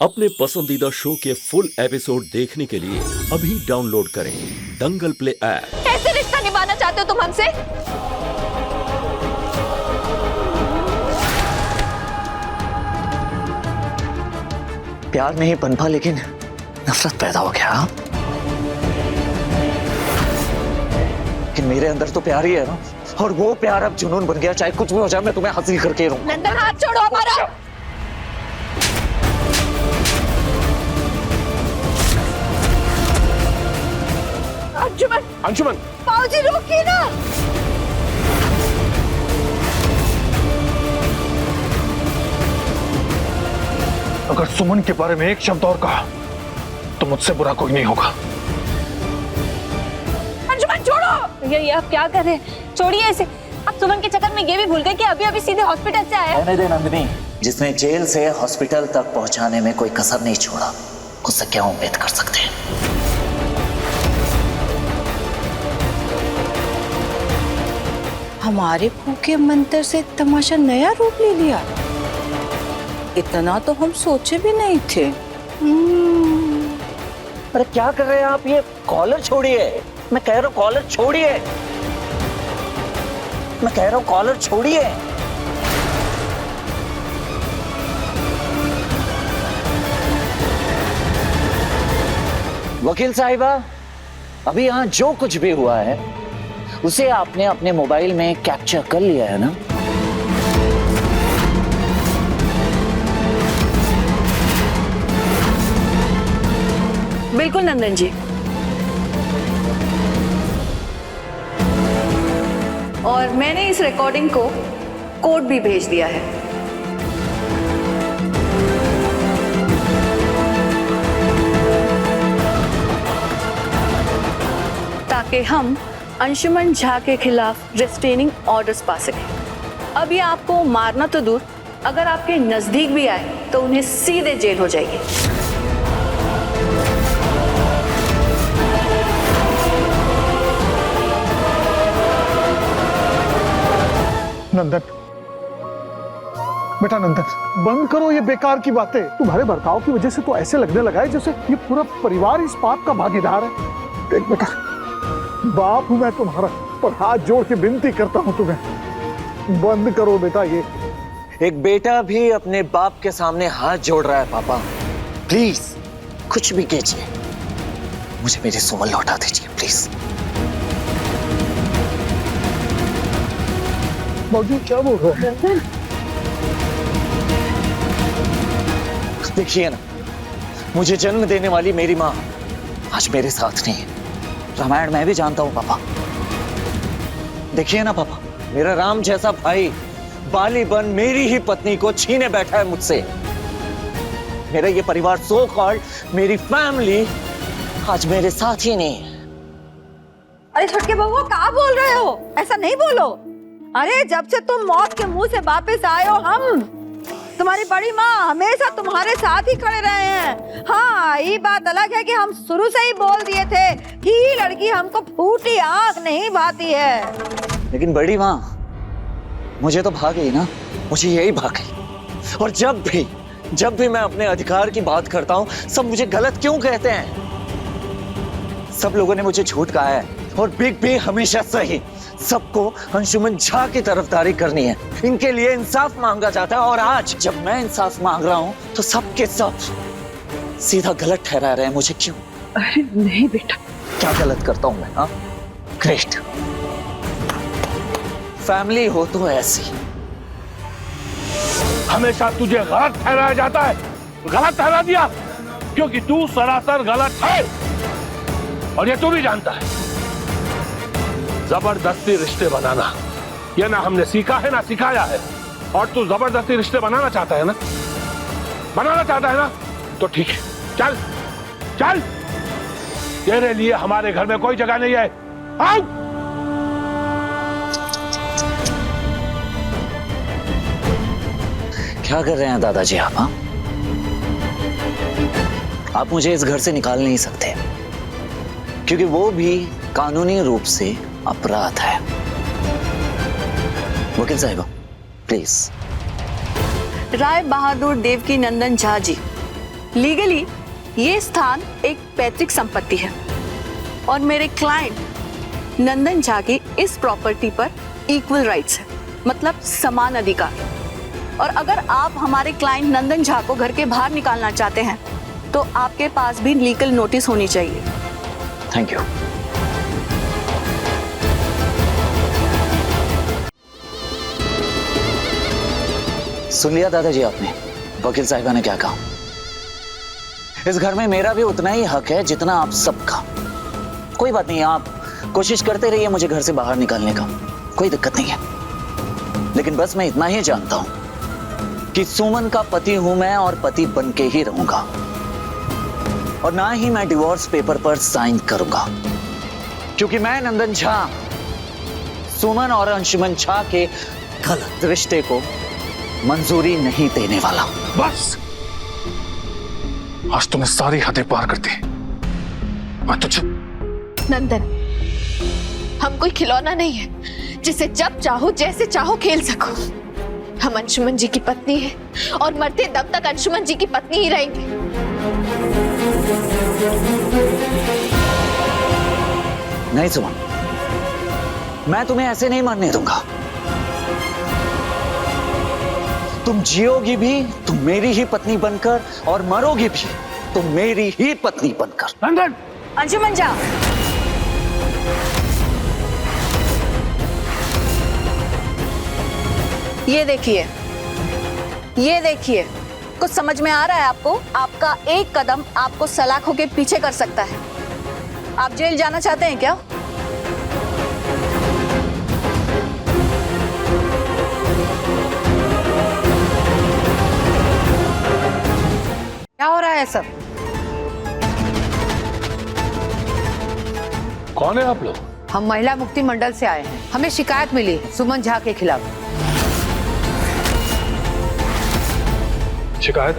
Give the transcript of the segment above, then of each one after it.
अपने पसंदीदा शो के फुल एपिसोड देखने के लिए अभी डाउनलोड करें दंगल प्ले ऐप। कैसे रिश्ता निभाना चाहते हो तुम हमसे? प्यार नहीं पनपा लेकिन नफरत पैदा हो गया। लेकिन मेरे अंदर तो प्यार ही है ना, और वो प्यार अब जुनून बन गया। चाहे कुछ भी हो जाए मैं तुम्हें हासिल करके रहूंगा। नंदन हाथ छोड़ो हमारा। अंशुमन, अंशुमन, पाऊजी रोकिए ना। अगर सुमन के बारे में एक शब्द और कहा तो मुझसे बुरा कोई नहीं होगा। अंशुमन छोड़ो। ये आप क्या कर रहे हैं? छोड़िए इसे। आप सुमन के चक्कर में ये भी भूल गए कि अभी अभी सीधे हॉस्पिटल से आया है। रहने दे नंदिनी, जिसने जेल से हॉस्पिटल तक पहुंचाने में कोई कसर नहीं छोड़ा, उससे क्या उम्मीद कर सकते हैं। हमारे फूके मंत्र से तमाशा नया रूप ले लिया। इतना तो हम सोचे भी नहीं थे। अरे क्या कर रहे हैं आप? ये कॉलर छोड़िए। मैं कह रहा हूँ कॉलर छोड़िए। मैं कह रहा हूँ कॉलर छोड़िए। वकील साहिबा, अभी यहाँ जो कुछ भी हुआ है उसे आपने अपने मोबाइल में कैप्चर कर लिया है ना? बिल्कुल नंदन जी। और मैंने इस रिकॉर्डिंग को कोर्ट भी भेज दिया है। ताकि हम अंशुमन झा के खिलाफ रिस्ट्रेनिंग ऑर्डर्स पा सकें। अब ये आपको मारना तो दूर, अगर आपके नजदीक भी आए तो उन्हें सीधे जेल हो जाएगी। नंदन, बेटा नंदन, बंद करो ये बेकार की बातें। तुम्हारे बर्ताव की वजह से तो ऐसे लगने लगा है जैसे ये पूरा परिवार इस पाप का भागीदार है। देख बेटा, बाप हूं मैं तुम्हारा, पर हाथ जोड़ के विनती करता हूं तुम्हें, बंद करो बेटा ये। एक बेटा भी अपने बाप के सामने हाथ जोड़ रहा है। पापा प्लीज कुछ भी कीजिए, मुझे मेरी सुमन लौटा दीजिए प्लीज। बाबूजी क्या बोल रहे हैं? देखिए ना, मुझे जन्म देने वाली मेरी माँ आज मेरे साथ नहीं है। रामायण मैं भी जानता हूँ पापा। देखिए ना पापा, मेरा राम जैसा भाई बाली बन मेरी ही पत्नी को छीने बैठा है मुझसे। मेरा ये परिवार, सो कॉल्ड मेरी फैमिली, आज मेरे साथ ही नहीं है। अरे छोटके बबुआ, क्या बोल रहे हो? ऐसा नहीं बोलो। अरे जब से तुम मौत के मुंह से वापस आए हो, हम तुम्हारी बड़ी माँ हमेशा तुम्हारे साथ ही खड़े रहे हैं। हाँ, ये बात अलग है कि हम शुरू से ही बोल दिए थे कि ये लड़की हमको फूटी आंख नहीं भाती है। लेकिन बड़ी माँ मुझे तो भाग गई ना, मुझे यही भाग गई। और जब भी मैं अपने अधिकार की बात करता हूँ, सब मुझे गलत क्यों कहते हैं? सब लोगों ने मुझे झूठ कहा है और बिग भी हमेशा सही। सबको अंशुमन झा की तरफदारी करनी है, इनके लिए इंसाफ मांगा जाता है। और आज जब मैं इंसाफ मांग रहा हूँ तो सबके सब सीधा गलत ठहरा रहे हैं मुझे। क्यों? अरे नहीं बेटा। क्या गलत करता हूँ मैं? हाँ, ग्रेट। फैमिली हो तो ऐसी। हमेशा तुझे गलत ठहराया जाता है। गलत ठहरा दिया क्योंकि तू सरासर गलत है, और ये तू भी जानता है। जबरदस्ती रिश्ते बनाना ये ना हमने सीखा है ना सिखाया है, और तू जबरदस्ती रिश्ते बनाना चाहता है ना, तो ठीक है, चल चल, तेरे लिए हमारे घर में कोई जगह नहीं है। आओ। क्या कर रहे हैं दादाजी आप? हाँ, आप मुझे इस घर से निकाल नहीं सकते, क्योंकि वो भी कानूनी रूप से अपराध है। वकील साहिबा प्लीज। राय बहादुर देवकी नंदन झा जी, लीगली ये स्थान एक पैतृक संपत्ति है और मेरे क्लाइंट नंदन झा की इस प्रॉपर्टी पर इक्वल राइट्स है, मतलब समान अधिकार। और अगर आप हमारे क्लाइंट नंदन झा को घर के बाहर निकालना चाहते हैं तो आपके पास भी लीगल नोटिस होनी चाहिए। Thank you. सुन लिया दादाजी आपने वकील साहिबा ने क्या कहा? इस घर में मेरा भी उतना ही हक है जितना आप सबका। कोई बात नहीं, आप कोशिश करते रहिए मुझे घर से बाहर निकालने का, कोई दिक्कत नहीं है। लेकिन बस मैं इतना ही जानता हूं कि सुमन का पति हूं मैं और पति बन के ही रहूंगा, और ना ही मैं डिवोर्स पेपर पर साइन करूंगा, क्योंकि मैं नंदन झा सुमन और अंशुमन झा के गलत रिश्ते को मंजूरी नहीं देने वाला। बस, आज तुमने सारी हदें पार कर दी। मैं तुझे नंदन, हम कोई खिलौना नहीं है जिसे जब चाहो जैसे चाहो खेल सको। हम अंशुमन जी की पत्नी है और मरते दम तक अंशुमन जी की पत्नी ही रहेंगे। नहीं सुमन, मैं तुम्हें ऐसे नहीं मरने दूंगा। तुम जियोगी भी तुम मेरी ही पत्नी बनकर, और मरोगी भी तुम मेरी ही पत्नी बनकर। नंदन, अंशुमन झा, ये देखिए, ये देखिए, कुछ समझ में आ रहा है आपको? आपका एक कदम आपको सलाखों के पीछे कर सकता है। आप जेल जाना चाहते हैं क्या? क्या हो रहा है सब? कौन है आप लोग? हम महिला मुक्ति मंडल से आए हैं। हमें शिकायत मिली सुमन झा के खिलाफ। शिकायत?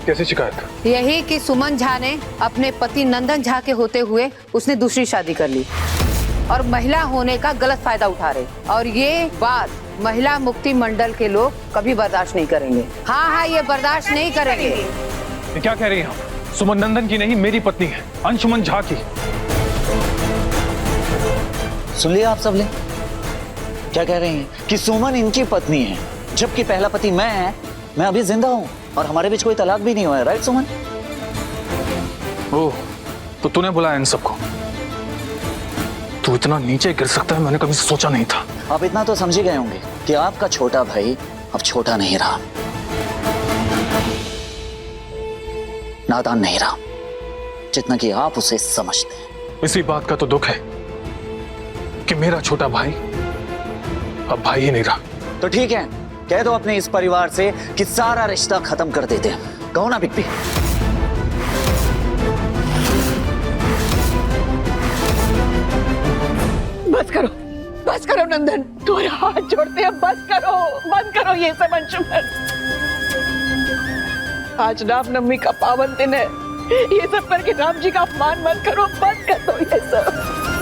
कैसी शिकायत? यही कि सुमन झा ने अपने पति नंदन झा के होते हुए उसने दूसरी शादी कर ली और महिला होने का गलत फायदा उठा रहे, और ये बात महिला मुक्ति मंडल के लोग कभी बर्दाश्त नहीं करेंगे। हाँ, ये बर्दाश्त नहीं करेंगे। ये क्या कह रही हैं आप? सुमन नंदन की नहीं, मेरी पत्नी है, अंशुमन झा की। सुन लिया आप सब ने? क्या कह रहे हैं कि सुमन इनकी पत्नी है, जबकि पहला पति मैं अभी जिंदा हूं और हमारे बीच कोई तलाक भी नहीं हुआ है। राइट सुमन? ओह, तो तूने बुलाया इन सबको? तू इतना नीचे गिर सकता है, मैंने कभी सोचा नहीं था। आप इतना तो समझ ही गए होंगे कि आपका छोटा भाई अब छोटा नहीं रहा, नादान नहीं रहा, जितना कि आप उसे समझते हैं। इसी बात का तो दुख है कि मेरा छोटा भाई अब भाई ही नहीं रहा। तो ठीक है, कह दो अपने इस परिवार से कि सारा रिश्ता खत्म कर देते हैं। कहो ना बिग बी। बस करो नंदन, तुम्हारे हाथ जोड़ते हैं, बस करो ये सब। अंशुमन, आज रामनवमी का पावन दिन है, ये सब करके राम जी का अपमान मत करो, बस कर दो ये सब।